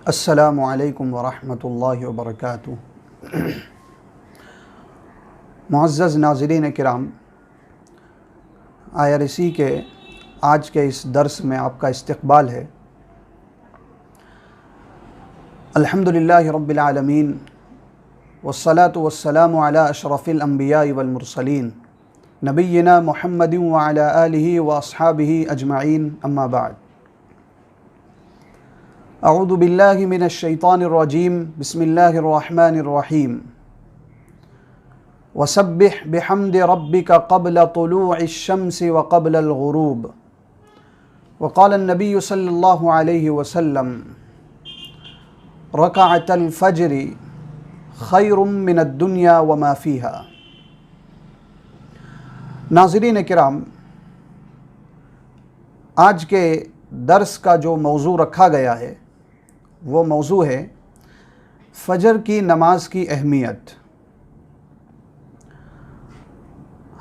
अस्सलामु अलैकुम वरहमतुल्लाहि वबरकातुहू। मुअज़्ज़ज़ नाज़रीन किराम, IRC के आज के इस दर्स में आपका इस्तक़बाल है। अल्हम्दुलिल्लाहि रब्बिल आलमीन वस्सलातु वस्सलामु अला अशरफिल अंबियाइ वल मुरसलीन नबिय्यिना मुहम्मदिन व अला आलिहि व अस्हाबिहि अजमईन, अम्मा बाद। अऊज़ु बिल्लाहि मिनश शैतानिर रजीम, बिस्मिल्लाहिर रहमानिर रहीम। वसब्बिह बिहम्दि रब्बिका क़ब्ल तुलूइश शम्सि व क़ब्लल ग़ुरूब। वक़ाल नबी सल्लल्लाहु अलैहि वसल्लम रकअतल फ़ज्रि खैरुम मिनद दुनिया व मा फ़ीहा। नाज़रीन किराम, आज के दर्स का जो मौजू रखा गया है वो मौजू है फ़जर की नमाज की अहमियत।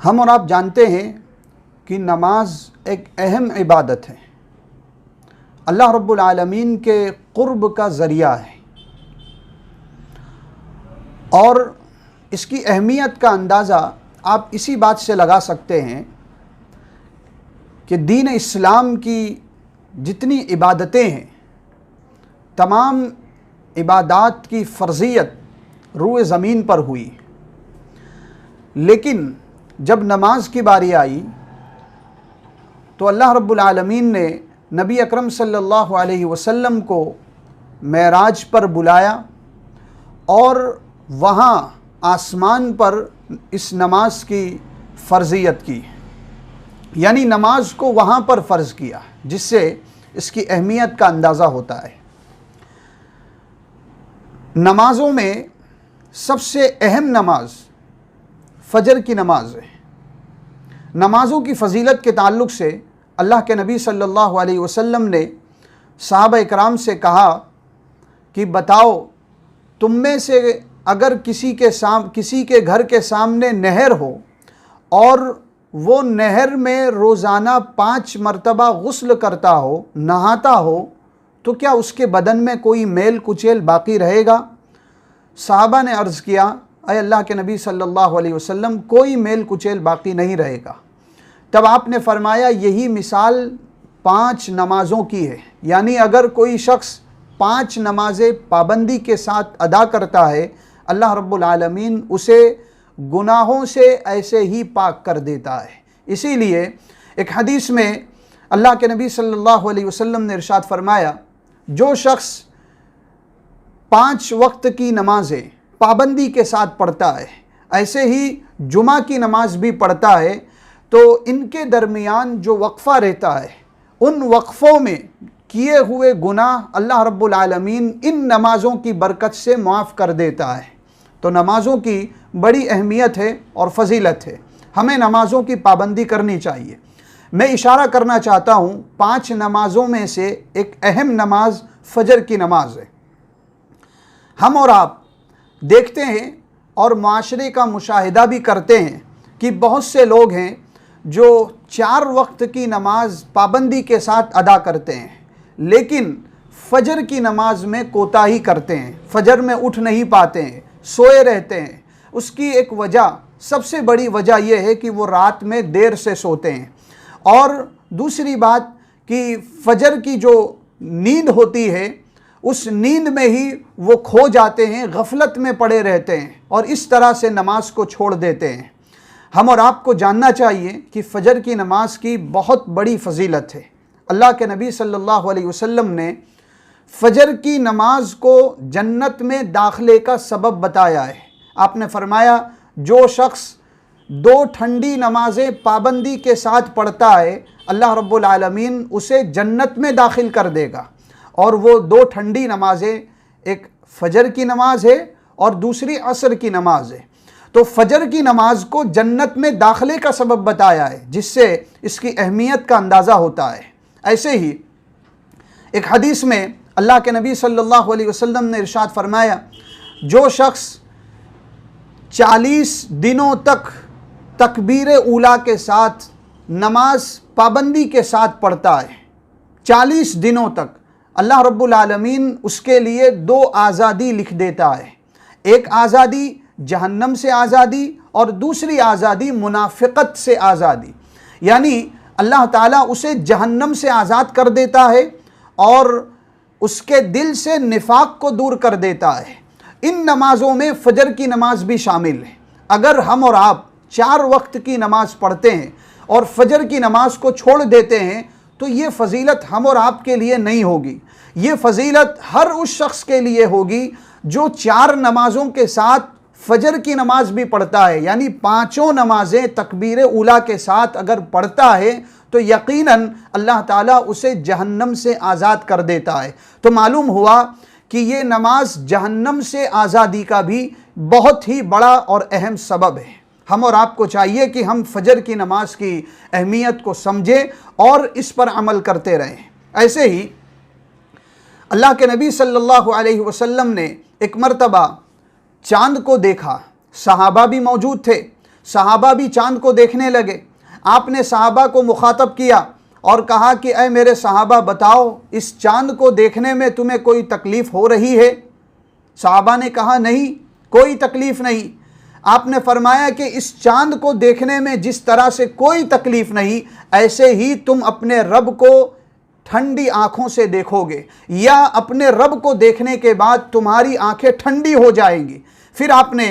हम और आप जानते हैं कि नमाज एक अहम इबादत है, अल्लाह रब्बुल आलमीन के क़ुर्ब का ज़रिया है और इसकी अहमियत का अंदाज़ा आप इसी बात से लगा सकते हैं कि दीन इस्लाम की जितनी इबादतें हैं, तमाम इबादात की फ़र्ज़ियत रूए ज़मीन पर हुई, लेकिन जब नमाज की बारी आई तो अल्लाह रब्बुल आलमीन ने नबी अकरम सल्लल्लाहु अलैहि वसल्लम को मेराज पर बुलाया और वहाँ आसमान पर इस नमाज की फ़र्ज़ियत की, यानी नमाज को वहाँ पर फ़र्ज़ किया, जिससे इसकी अहमियत का अंदाज़ा होता है। नमाज़ों में सबसे अहम नमाज फ़जर की नमाज है। नमाज़ों की फ़जीलत के ताल्लुक़ से अल्लाह के नबी सल्लल्लाहु अलैहि वसल्लम ने सहाबा इकराम से कहा कि बताओ, तुम में से अगर किसी के घर के सामने नहर हो और वो नहर में रोज़ाना 5 मरतबा गुस्ल करता हो, नहाता हो, तो क्या उसके बदन में कोई मेल कुचेल बाकी रहेगा? सहाबा ने अर्ज़ किया, अय अल्लाह के नबी सल्लल्लाहु अलैहि वसल्लम, कोई मेल कुचेल बाकी नहीं रहेगा। तब आपने फ़रमाया, यही मिसाल 5 नमाज़ों की है, यानी अगर कोई शख्स 5 नमाज़ें पाबंदी के साथ अदा करता है, अल्लाह रब्बुल आलमीन उसे गुनाहों से ऐसे ही पाक कर देता है। इसीलिए एक हदीस में अल्लाह के नबी सल्लल्लाहु अलैहि वसल्लम ने इरशाद फरमाया, जो शख्स 5 वक्त की नमाज़ें पाबंदी के साथ पढ़ता है, ऐसे ही जुमा की नमाज भी पढ़ता है, तो इनके दरमियान जो वक्फ़ा रहता है, उन वक्फ़ों में किए हुए गुनाह अल्लाह रब्बुल आलमीन इन नमाज़ों की बरकत से माफ़ कर देता है। तो नमाज़ों की बड़ी अहमियत है और फ़जीलत है, हमें नमाज़ों की पाबंदी करनी चाहिए। मैं इशारा करना चाहता हूँ 5 नमाज़ों में से एक अहम नमाज फ़जर की नमाज है। हम और आप देखते हैं और माशरे का मुशाहिदा भी करते हैं कि बहुत से लोग हैं जो 4 वक्त की नमाज पाबंदी के साथ अदा करते हैं, लेकिन फ़जर की नमाज में कोताही करते हैं, फ़जर में उठ नहीं पाते हैं, सोए रहते हैं। उसकी एक वजह, सबसे बड़ी वजह यह है कि वो रात में देर से सोते हैं, और दूसरी बात कि फ़जर की जो नींद होती है, उस नींद में ही वो खो जाते हैं, गफलत में पड़े रहते हैं और इस तरह से नमाज को छोड़ देते हैं। हम और आपको जानना चाहिए कि फ़जर की नमाज की बहुत बड़ी फ़जीलत है। अल्लाह के नबी सल्लल्लाहु अलैहि वसल्लम ने फ़जर की नमाज को जन्नत में दाखिले का सबब बताया है। आपने फरमाया, जो शख्स 2 ठंडी नमाज़ें पाबंदी के साथ पढ़ता है, अल्लाह रब्बुल आलमीन उसे जन्नत में दाखिल कर देगा। और वो 2 ठंडी नमाज़ें, एक फ़जर की नमाज है और दूसरी असर की नमाज है। तो फ़जर की नमाज को जन्नत में दाखिले का सबब बताया है, जिससे इसकी अहमियत का अंदाज़ा होता है। ऐसे ही एक हदीस में अल्लाह के नबी सल्लल्लाहु अलैहि वसल्लम ने इरशाद फरमाया, जो शख्स 40 दिनों तक तकबीर ऊला के साथ नमाज पाबंदी के साथ पढ़ता है, 40 दिनों तक, अल्लाह रब्बुल आलमीन उसके लिए दो आज़ादी लिख देता है। एक आज़ादी जहन्नम से आज़ादी और दूसरी आज़ादी मुनाफिकत से आज़ादी। यानी अल्लाह ताला उसे जहन्नम से आज़ाद कर देता है और उसके दिल से निफाक को दूर कर देता है। इन नमाज़ों में फ़जर की नमाज भी शामिल है। अगर हम और आप 4 वक्त की नमाज़ पढ़ते हैं और फ़जर की नमाज को छोड़ देते हैं तो ये फ़जीलत हम और आपके लिए नहीं होगी। ये फ़जीलत हर उस शख्स के लिए होगी जो 4 नमाज़ों के साथ फ़जर की नमाज भी पढ़ता है। यानी 5 नमाज़ें तकबीर उला के साथ अगर पढ़ता है तो यकीनन अल्लाह ताला उसे जहन्नम से आज़ाद कर देता है। तो मालूम हुआ कि ये नमाज जहन्नम से आज़ादी का भी बहुत ही बड़ा और अहम सबब है। हम और आपको चाहिए कि हम फ़जर की नमाज की अहमियत को समझें और इस पर अमल करते रहें। ऐसे ही अल्लाह के नबी सल्लल्लाहु अलैहि वसल्लम ने एक मरतबा चाँद को देखा। सहाबा भी मौजूद थे, सहाबा भी चाँद को देखने लगे। आपने सहाबा को मुखातब किया और कहा कि ऐ मेरे सहाबा बताओ, इस चाँद को देखने में तुम्हें कोई तकलीफ़ हो रही है? सहाबा ने कहा नहीं, कोई तकलीफ़ नहीं। आपने फरमाया कि इस चाँद को देखने में जिस तरह से कोई तकलीफ़ नहीं, ऐसे ही तुम अपने रब को ठंडी आँखों से देखोगे, या अपने रब को देखने के बाद तुम्हारी आँखें ठंडी हो जाएंगी। फिर आपने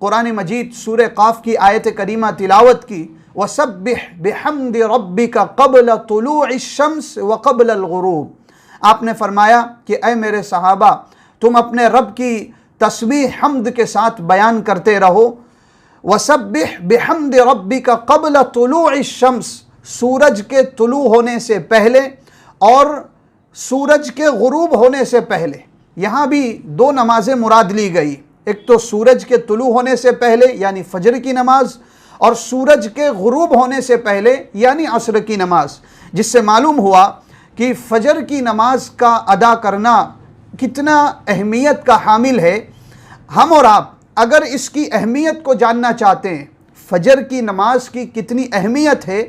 कुरान मजीद सूरह क़ाफ की आयत करीमा तिलावत की, वसब्बिह बिहम्दि रब्बिका क़ब्ल तुलूइश शम्स व क़ब्लल ग़ुरूब। आपने फरमाया कि ऐ मेरे सहाबा, तुम अपने रब की तस्बीह हम्द के साथ बयान करते रहो। वसब्बिह बिहम्दि रब्बिका क़ब्ल तुलूइश शम्स, सूरज के तुलू होने से पहले और सूरज के ग़ुरूब होने से पहले। यहाँ भी 2 नमाज़ें मुराद ली गई, एक तो सूरज के तुलू होने से पहले यानी फ़जर की नमाज, और सूरज के ग़ुरूब होने से पहले यानी असर की नमाज, जिससे मालूम हुआ कि फ़जर की नमाज का अदा करना कितना अहमियत का हामिल है। हम और आप अगर इसकी अहमियत को जानना चाहते हैं, फ़जर की नमाज की कितनी अहमियत है,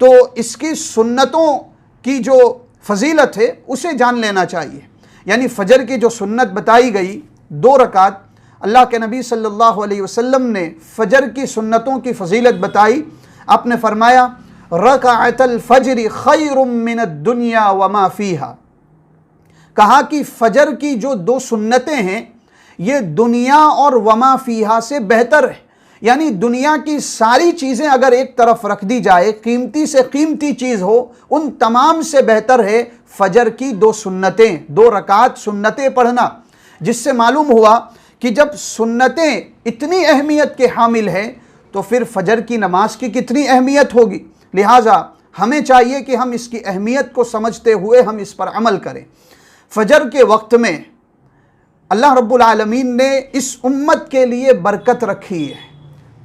तो इसकी सुन्नतों की जो फजीलत है उसे जान लेना चाहिए। यानी फ़जर की जो सुन्नत बताई गई 2 रकात, अल्लाह के नबी सल्लल्लाहु अलैहि वसल्लम ने फ़जर की सुन्नतों की फजीलत बताई। आपने फरमाया रकाअतल फ़ज्र खैरुम मिनद दुनिया व मा फ़ीहा। कहा कि फ़जर की जो 2 सुन्नतें हैं ये दुनिया और वमा फ़ीहा से बेहतर है। यानी दुनिया की सारी चीज़ें अगर एक तरफ रख दी जाए, कीमती से कीमती चीज़ हो, उन तमाम से बेहतर है फ़जर की 2 सुन्नतें, 2 रकात सुन्नतें पढ़ना। जिससे मालूम हुआ कि जब सुन्नतें इतनी अहमियत के हामिल हैं तो फिर फ़जर की नमाज की कितनी अहमियत होगी। लिहाजा हमें चाहिए कि हम इसकी अहमियत को समझते हुए हम इस पर अमल करें। फ़जर के वक्त में अल्लाह रब्बुल आलमीन ने इस उम्मत के लिए बरकत रखी है।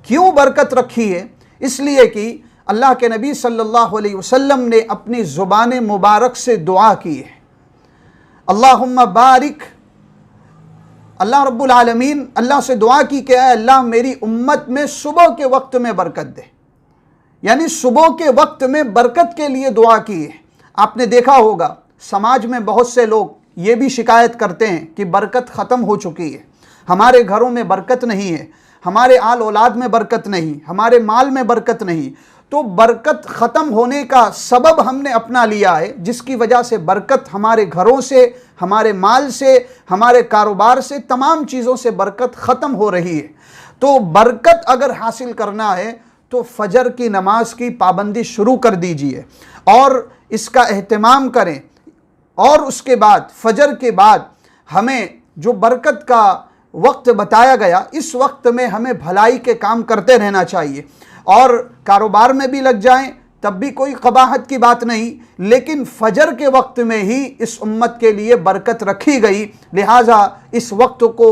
क्यों बरकत रखी है? इसलिए कि अल्लाह के नबी सल्लल्लाहु अलैहि वसल्लम ने अपनी ज़ुबान मुबारक से दुआ की है, अल्लाहुम्मा बारिक। अल्लाह रब्बुल आलमीन अल्लाह से दुआ की कि अल्लाह मेरी उम्मत में सुबह के वक्त में बरकत दे। यानी सुबह के वक्त में बरकत के लिए दुआ की है। आपने देखा होगा समाज में बहुत से लोग ये भी शिकायत करते हैं कि बरकत ख़त्म हो चुकी है, हमारे घरों में बरकत नहीं है, हमारे आल औलाद में बरकत नहीं, हमारे माल में बरकत नहीं। तो बरकत ख़त्म होने का सबब हमने अपना लिया है, जिसकी वजह से बरकत हमारे घरों से, हमारे माल से, हमारे कारोबार से, तमाम चीज़ों से बरकत ख़त्म हो रही है। तो बरकत अगर हासिल करना है तो फ़जर की नमाज की पाबंदी शुरू कर दीजिए और इसका एहतमाम करें। और उसके बाद फ़जर के बाद हमें जो बरकत का वक्त बताया गया, इस वक्त में हमें भलाई के काम करते रहना चाहिए। और कारोबार में भी लग जाएं तब भी कोई कबाहत की बात नहीं, लेकिन फ़जर के वक्त में ही इस उम्मत के लिए बरकत रखी गई। लिहाजा इस वक्त को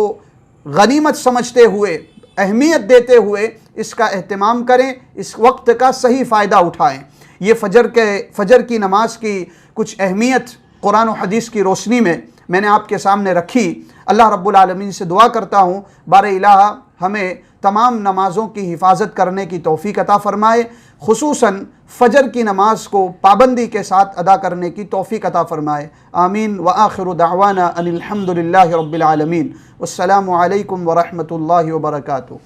गनीमत समझते हुए, अहमियत देते हुए इसका एहतमाम करें, इस वक्त का सही फ़ायदा उठाएं। ये फ़जर की नमाज की कुछ अहमियत कुरान और हदीस की रोशनी में मैंने आपके सामने रखी। अल्लाह रब्बुल आलमीन से दुआ करता हूँ बारे इलाहा हमें तमाम नमाज़ों की हिफाजत करने की तौफ़ीक अता फ़रमाए, खुसूसन फ़जर की नमाज को पाबंदी के साथ अदा करने की तौफ़ीक अता फ़रमाए। आमीन। व आखिरु दावाना अनिल हम्दुलिल्लाहि रब्बिल आलमीन। वस्सलामु अलैकुम व रहमतुल्लाहि व बरकातुहू।